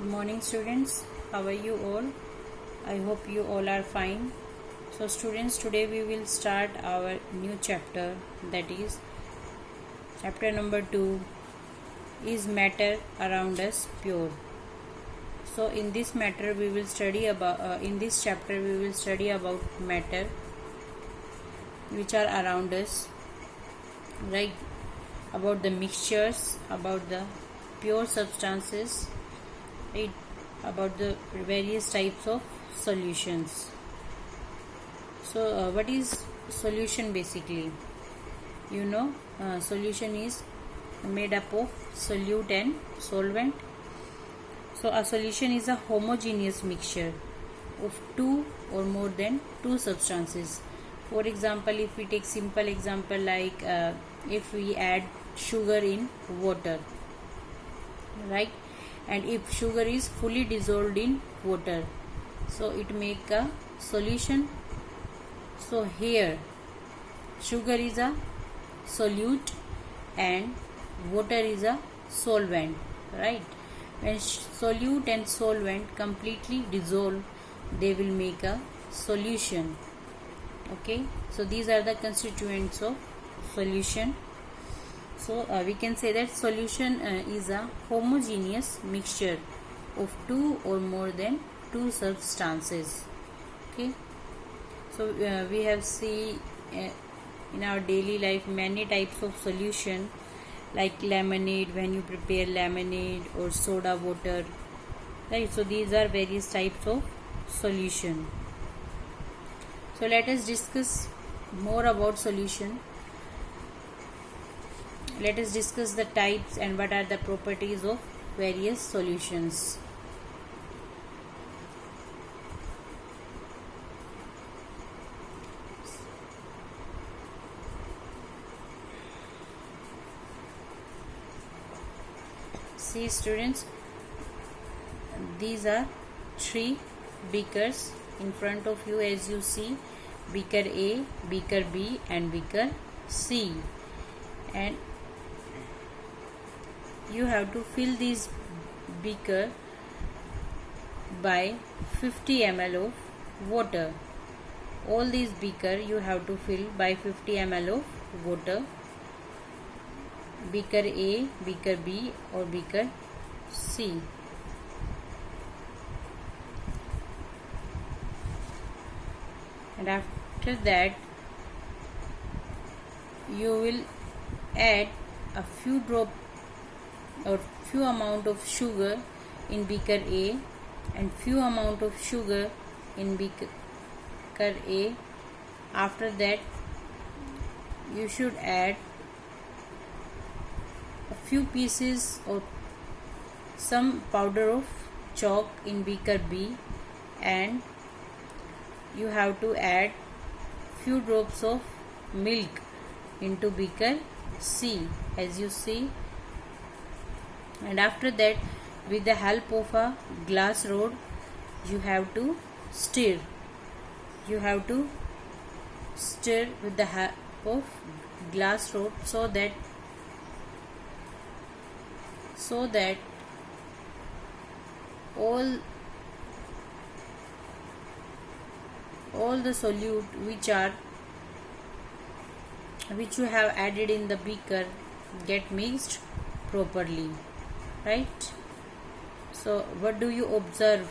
morning students, how are you all? I hope you all are fine. So students, today we will start our new chapter, that is chapter number 2, is matter around us pure. So in this matter we will study about in this chapter we will study about matter which are around us, right? About the mixtures, about the pure substances, right? About the various types of solutions. So what is solution basically? Solution is made up of solute and solvent. So a solution is a homogeneous mixture of two or more than two substances. For example, if we take simple example like if we add sugar in water, right? And if sugar is fully dissolved in water, so it make a solution. So here sugar is a solute and water is a solvent, right? When solute and solvent completely dissolve, they will make a solution. Okay, so these are the constituents of solution. So we can say that solution is a homogeneous mixture of two or more than two substances. Okay, so we have seen in our daily life many types of solution, like lemonade, when you prepare lemonade, or soda water, right? So these are various types of solution. So let us discuss more about solution. Let us discuss the types and what are the properties of various solutions. See students, these are three beakers in front of you, as you see, beaker A, beaker B and beaker C, and you have to fill this beaker by 50 ml of water. All these beaker you have to fill by 50 ml of water. Beaker A, beaker B or beaker C. And after that you will add a few drop or few amount of sugar in beaker A and few amount of sugar in beaker A. After that you should add a few pieces or some powder of chalk in beaker B, and you have to add few drops of milk into beaker C, as you see. And after that, with the help of a glass rod, you have to stir. You have to stir with the help of glass rod so that all the solute which you have added in the beaker get mixed properly, right? So what do you observe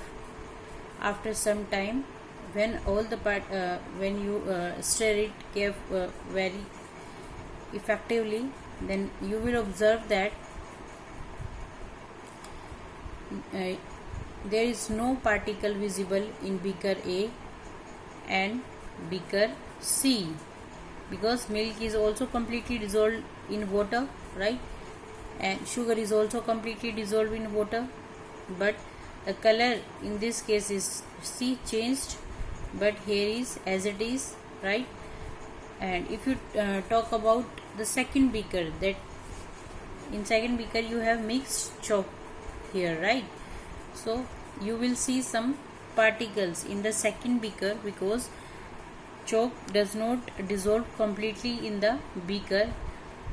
after some time? When all the when you stir it very effectively, then you will observe that there is no particle visible in beaker A and beaker C, because milk is also completely dissolved in water, right? And sugar is also completely dissolved in water, but the color in this case is C changed, but here is as it is, right? And if you talk about the second beaker, that in second beaker you have mixed chalk here, right? So you will see some particles in the second beaker because chalk does not dissolve completely in the beaker,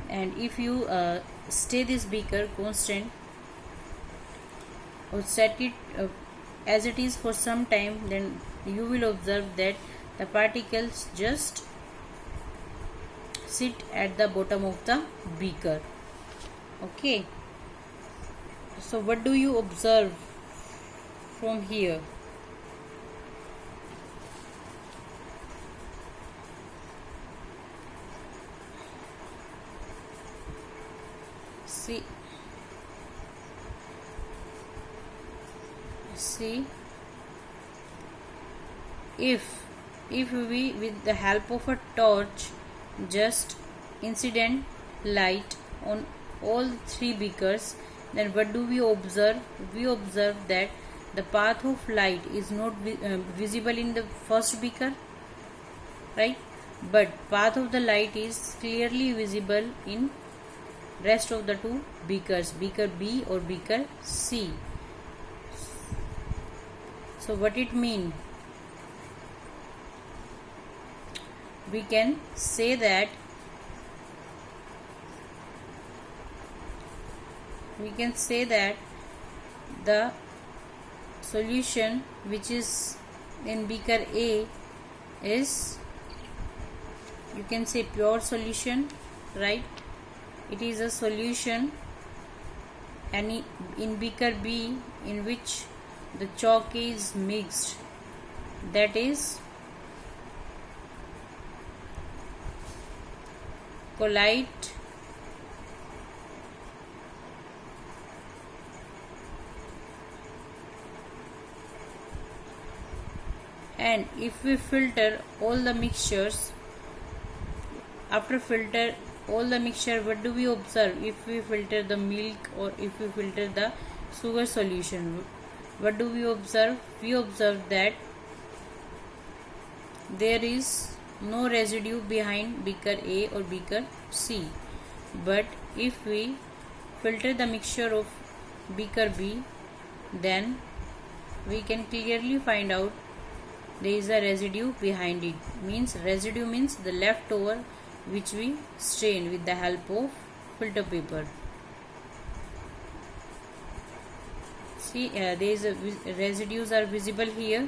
and if you stay this beaker constant or set it as it is for some time, then you will observe that the particles just sit at the bottom of the beaker. Okay, so what do you observe from here? See, if we, with the help of a torch, just incident light on all three beakers, then what do we observe? We observe that the path of light is not visible in the first beaker, right? But path of the light is clearly visible in rest of the two beakers, beaker B or beaker C. So what it mean? We can say that the solution which is in beaker A is, you can say, pure solution, right? It is a solution, and in beaker B, in which the chalk is mixed, that is colloid and if we filter all the mixtures, after filter all the mixture, what do we observe? If we filter the milk or if we filter the sugar solution, what do we observe? We observe that there is no residue behind beaker A or beaker C. But if we filter the mixture of beaker B, then we can clearly find out there is a residue behind it. Means residue means the leftover which we stain with the help of filter paper. See, there is residues are visible here.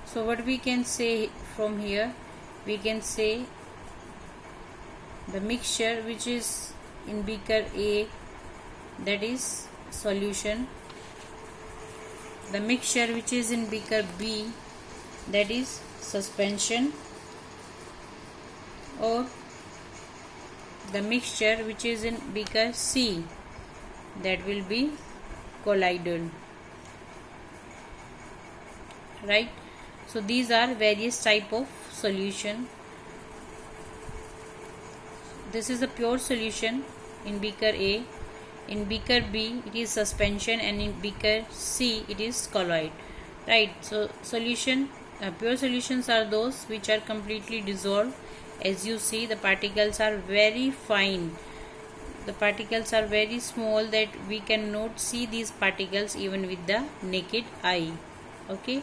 So what we can say from here? We can say the mixture which is in beaker A, that is solution. The mixture which is in beaker B, that is suspension, or the mixture which is in beaker C, that will be colloidal, right? So these are various type of solution. This is a pure solution in beaker A. In beaker B it is suspension, and in beaker C it is colloid, right? So solution, pure solutions are those which are completely dissolved. As you see, the particles are very fine. The particles are very small that we cannot see these particles even with the naked eye. Okay,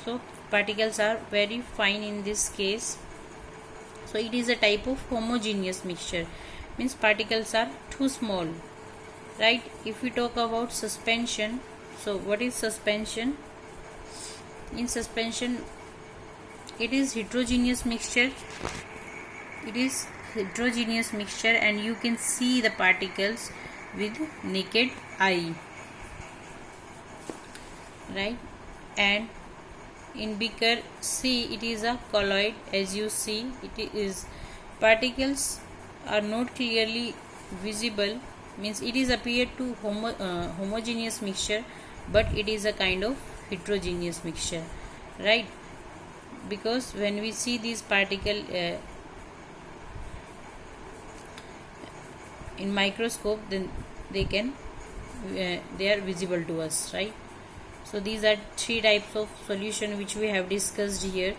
so particles are very fine in this case. So it is a type of homogeneous mixture, means particles are too small, right? If we talk about suspension, so what is suspension? In suspension, it is heterogeneous mixture. It is heterogeneous mixture, and you can see the particles with naked eye, right? And in beaker C it is a colloid. As you see, it is particles are not clearly visible, means it is appeared to homogeneous mixture, but it is a kind of heterogeneous mixture, right? Because when we see these particle in microscope, then they are visible to us, right? So these are three types of solution which we have discussed here.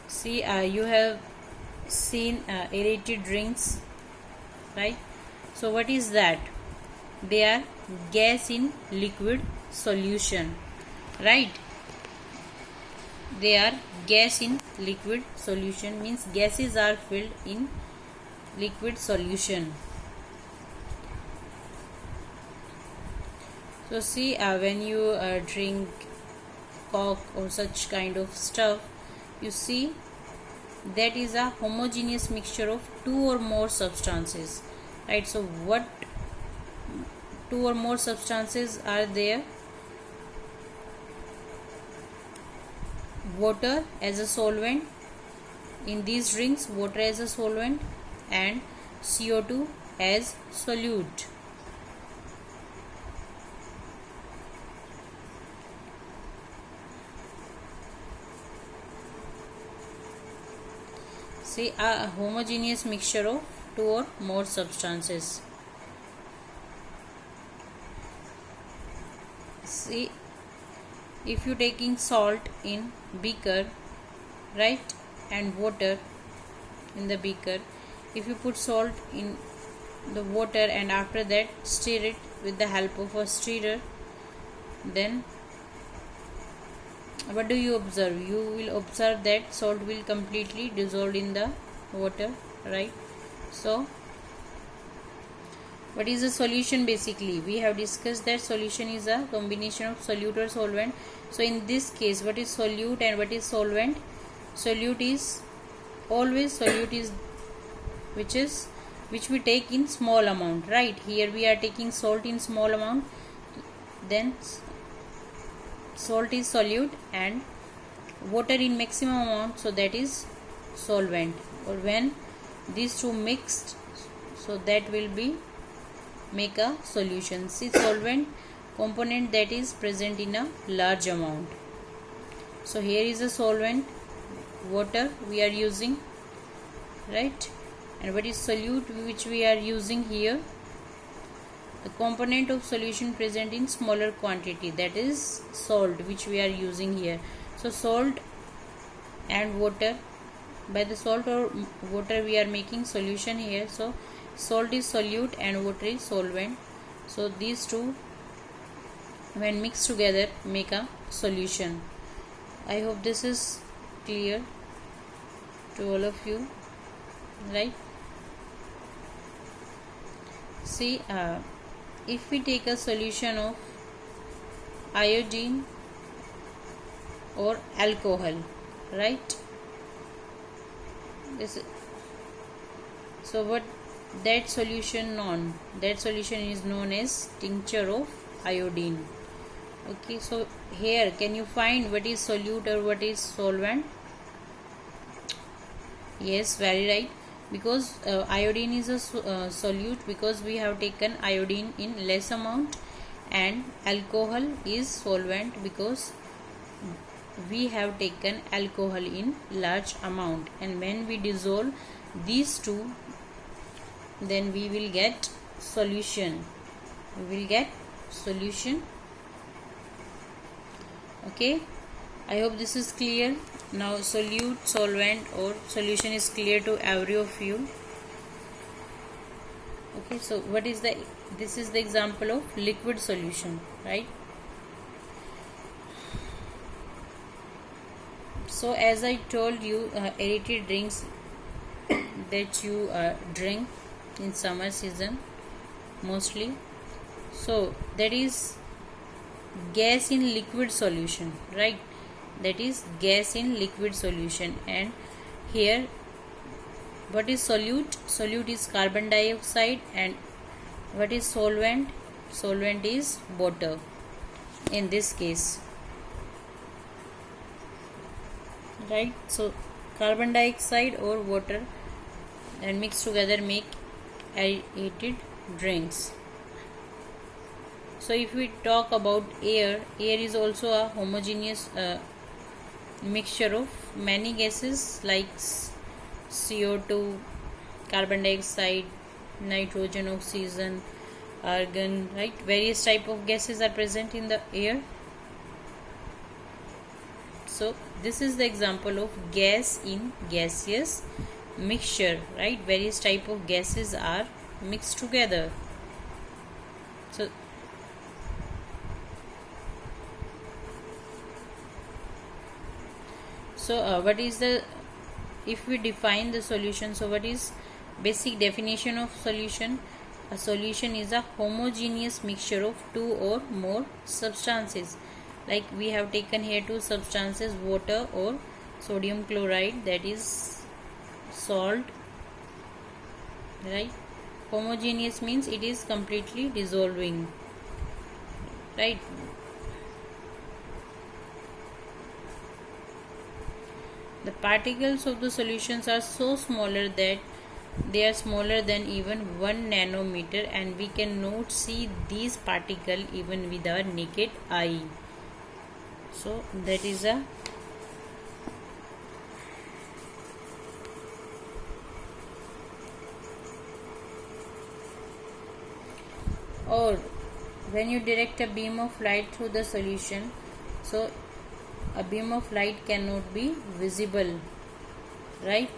See, you have seen aerated drinks, right? So what is that? They are gas in liquid solution, right? They are gas in liquid solution, means gases are filled in liquid solution. So see, when you drink coke or such kind of stuff, you see that is a homogeneous mixture of two or more substances, right? So what two or more substances are there? Water as a solvent, in these drinks water as a solvent, and CO2 as solute. See, a homogeneous mixture of two or more substances. See, if you taking salt in beaker, right, and water in the beaker, if you put salt in the water and after that stir it with the help of a stirrer, then what do you observe? You will observe that salt will completely dissolve in the water, right? So what is the solution? Basically we have discussed that solution is a combination of solute or solvent. So in this case, what is solute and what is solvent? Solute is always which we take in small amount, right? Here we are taking salt in small amount, then salt is solute, and water in maximum amount, so that is solvent. Or when these two mixed, so that will be make a solution. See, solvent component that is present in a large amount. So here is a solvent, water we are using, right? And what is solute which we are using here? The component of solution present in smaller quantity, that is salt, which we are using here. So salt and water, by the salt or water we are making solution here. So salt is solute and water is solvent. So these two when mixed together make a solution. I hope this is clear to all of you, right? See, if we take a solution of iodine or alcohol, right? So what that solution known? That solution is known as tincture of iodine. Okay, so here can you find what is solute or what is solvent? Yes, very right. Because iodine is a solute because we have taken iodine in less amount, and alcohol is solvent because we have taken alcohol in large amount, and when we dissolve these two, then we will get solution. Okay, I hope this is clear. Now solute, solvent or solution is clear to every of you. Okay, so this is the example of liquid solution, right? So as I told you, aerated drinks that you drink in summer season mostly, so that is gas in liquid solution, right? That is gas in liquid solution. And here what is solute? Solute is carbon dioxide. And what is solvent? Solvent is water in this case, right? So carbon dioxide or water and mixed together make aerated drinks. So if we talk about air is also a homogeneous mixture of many gases like CO2, carbon dioxide, nitrogen, oxygen, argon, right? Various type of gases are present in the air. So this is the example of gas in gaseous mixture, right? Various type of gases are mixed together. So what is the, if we define the solution, so what is Basic definition of solution. A solution is a homogeneous mixture of two or more substances. Like we have taken here two substances, water or sodium chloride, that is salt, right? Homogeneous means it is completely dissolving, right? The particles of the solutions are so smaller that they are smaller than even 1 nanometer, and we cannot see these particles even with our naked eye. So that is a or when you direct a beam of light through the solution, so a beam of light cannot be visible, right,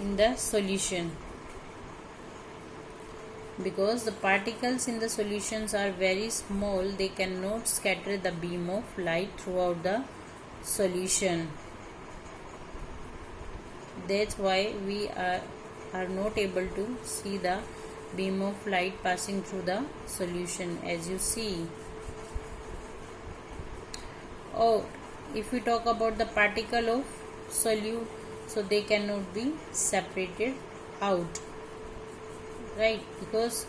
in the solution, because the particles in the solutions are very small. They cannot scatter the beam of light throughout the solution. That's why we are not able to see the beam of light passing through the solution, as you see. Or if we talk about the particle of solute, so they cannot be separated out, right? Because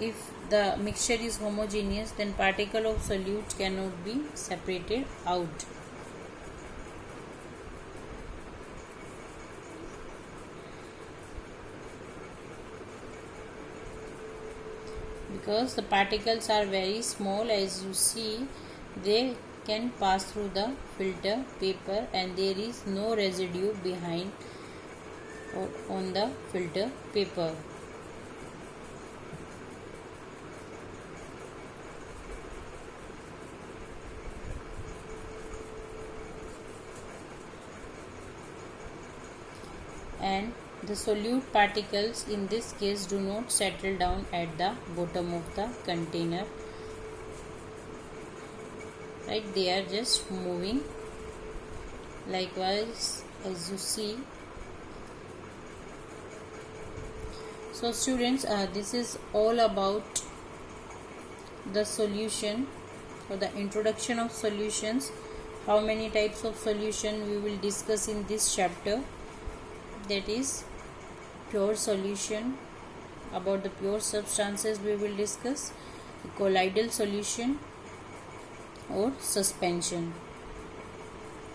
if the mixture is homogeneous, then particle of solute cannot be separated out. Because the particles are very small, as you see, they can pass through the filter paper and there is no residue behind or on the filter paper. And the solute particles in this case do not settle down at the bottom of the container, right? They are just moving. Likewise, as you see. So students, this is all about the solution or the introduction of solutions. How many types of solution we will discuss in this chapter, that is pure solution. About the pure substances we will discuss, colloidal solution or suspension.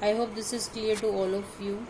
I hope this is clear to all of you.